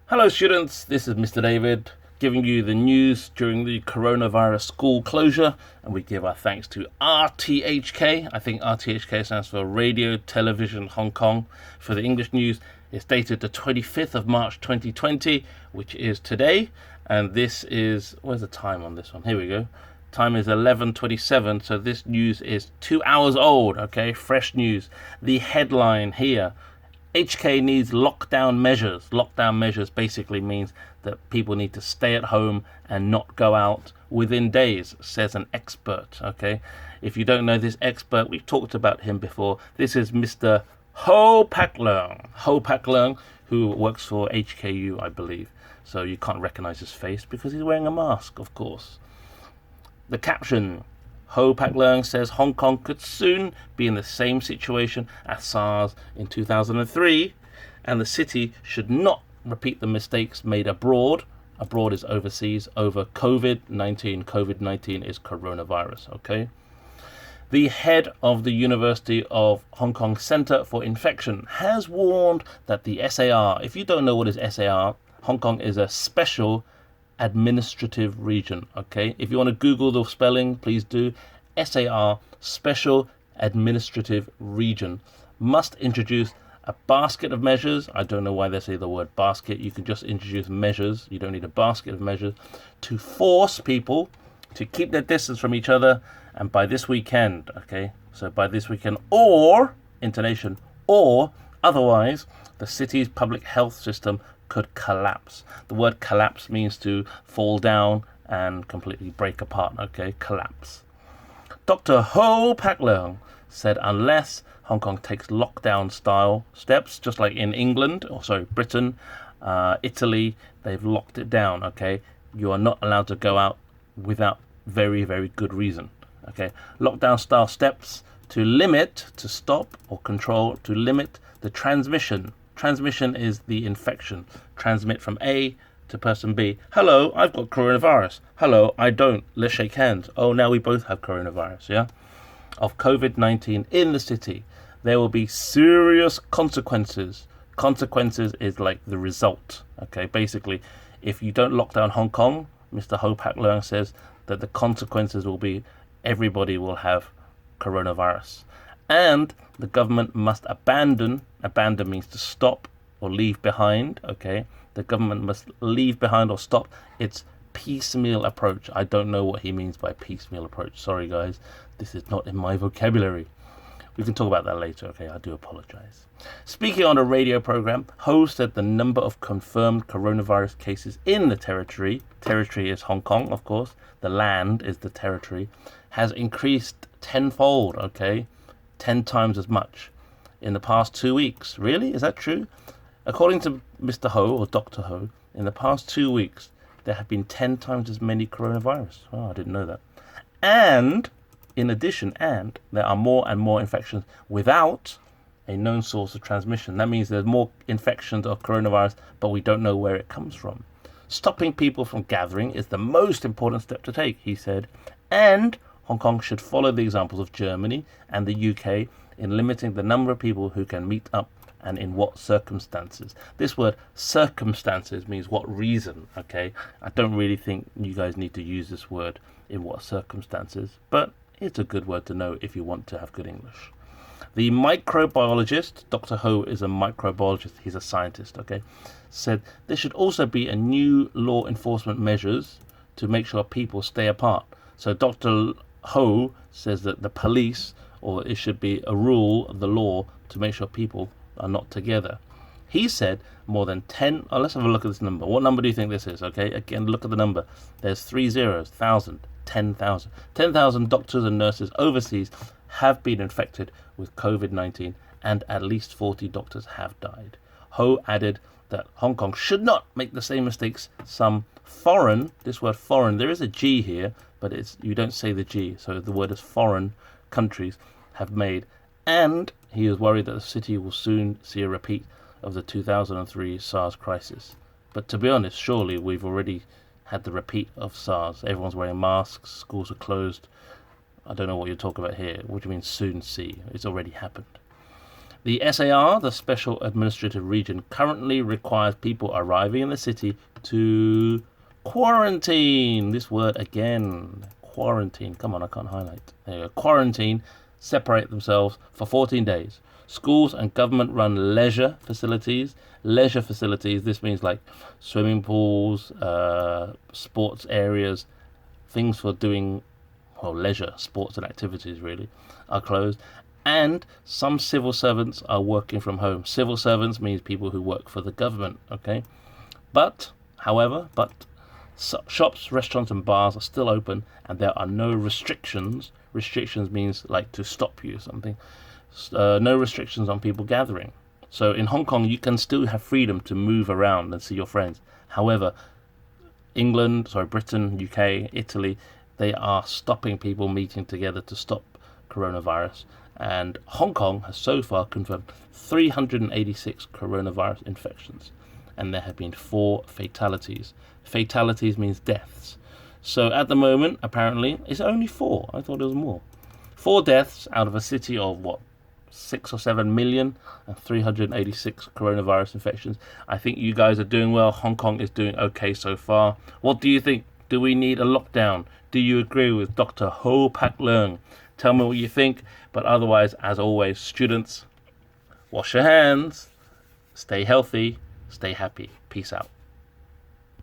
Hello students, this is Mr. David giving you the news during the coronavirus school closure, and we give our thanks to RTHK. I think RTHK stands for Radio Television Hong Kong. For the English news, it's dated the 25th of March 2020, which is today, and this is, where's the time on this one? Here we go. Time is 11:27, so this news is 2 hours old, okay? Fresh news. The headline here: HK needs lockdown measures. Lockdown measures basically means that people need to stay at home and not go out within days, says an expert, okay? If you don't know this expert, we've talked about him before. This is Mr. Ho Pak Leung. Ho Pak Leung, who works for HKU, I believe. So you can't recognize his face because he's wearing a mask, of course. The caption: Ho Pak Leung says Hong Kong could soon be in the same situation as SARS in 2003, and the city should not repeat the mistakes made abroad. Abroad is overseas, over COVID-19. COVID-19 is coronavirus, okay? The head of the University of Hong Kong Centre for Infection has warned that the SAR, if you don't know what is SAR, Hong Kong is a special administrative region, okay? If you want to Google the spelling, please do. SAR, Special Administrative Region, must introduce a basket of measures. I don't know why they say the word basket. You can just introduce measures. You don't need a basket of measures to force people to keep their distance from each other. And by this weekend, okay? So by this weekend, or, intonation, or otherwise, the city's public health system could collapse. The word collapse means to fall down and completely break apart, okay? Collapse. Dr. Ho Pak Leung said unless Hong Kong takes lockdown style steps, just like in England, Britain, Italy, they've locked it down, okay? You are not allowed to go out without very, very good reason, okay? Lockdown style steps to limit, to stop or control, to limit the transmission. Transmission is the infection. Transmit from A to person B. Hello, I've got coronavirus. Hello, I don't. Let's shake hands. Oh, now we both have coronavirus, yeah? Of COVID-19 in the city. There will be serious consequences. Consequences is like the result, okay? Basically, if you don't lock down Hong Kong, Mr. Ho Pak Leung says that the consequences will be everybody will have coronavirus. And the government must abandon means to stop or leave behind, okay? The government must leave behind or stop its piecemeal approach. I don't know what he means by piecemeal approach. Sorry, guys. This is not in my vocabulary. We can talk about that later, okay? I do apologize. Speaking on a radio program, Ho said the number of confirmed coronavirus cases in the territory is Hong Kong, of course, the land is the territory, has increased tenfold, okay? 10 times as much in the past 2 weeks. Really? Is that true? According to Mr. Ho, or Dr. Ho, in the past 2 weeks, there have been 10 times as many coronavirus. Oh, I didn't know that. And, in addition, there are more and more infections without a known source of transmission. That means there's more infections of coronavirus, but we don't know where it comes from. Stopping people from gathering is the most important step to take, he said. And Hong Kong should follow the examples of Germany and the UK in limiting the number of people who can meet up and in what circumstances. This word circumstances means what reason, okay? I don't really think you guys need to use this word in what circumstances, but it's a good word to know if you want to have good English. The microbiologist, Dr. Ho is a microbiologist, he's a scientist, okay, said there should also be a new law enforcement measures to make sure people stay apart. So Dr. Ho says that the police, or it should be a rule of the law to make sure people are not together. He said more than 10, let's have a look at this number. What number do you think this is, okay? Again, look at the number. There's 3 zeros, 1,000, 10,000. 10,000 doctors and nurses overseas have been infected with COVID-19 and at least 40 doctors have died. Ho added that Hong Kong should not make the same mistakes some foreign, this word foreign, there is a G here, but you don't say the G, so the word is foreign countries have made. And he is worried that the city will soon see a repeat of the 2003 SARS crisis. But to be honest, surely we've already had the repeat of SARS. Everyone's wearing masks, schools are closed. I don't know what you're talking about here. What do you mean soon see? It's already happened. The SAR, the Special Administrative Region, currently requires people arriving in the city to quarantine. This word again, quarantine. Come on, I can't highlight. There you go. Quarantine, separate themselves for 14 days. Schools and government-run leisure facilities. Leisure facilities, this means like swimming pools, sports areas, things for doing, well, leisure, sports and activities really, are closed. And some civil servants are working from home. Civil servants means people who work for the government, okay? However, shops, restaurants and bars are still open and there are no restrictions. Restrictions means like to stop you or something. No restrictions on people gathering. So in Hong Kong, you can still have freedom to move around and see your friends. However, Britain, UK, Italy, they are stopping people meeting together to stop coronavirus. And Hong Kong has so far confirmed 386 coronavirus infections. And there have been 4 fatalities. Fatalities means deaths. So at the moment, apparently, it's only 4. I thought it was more. 4 deaths out of a city of, 6 or 7 million and 386 coronavirus infections. I think you guys are doing well. Hong Kong is doing okay so far. What do you think? Do we need a lockdown? Do you agree with Dr. Ho Pak Leung? Tell me what you think. But otherwise, as always, students, wash your hands, stay healthy, stay happy. Peace out.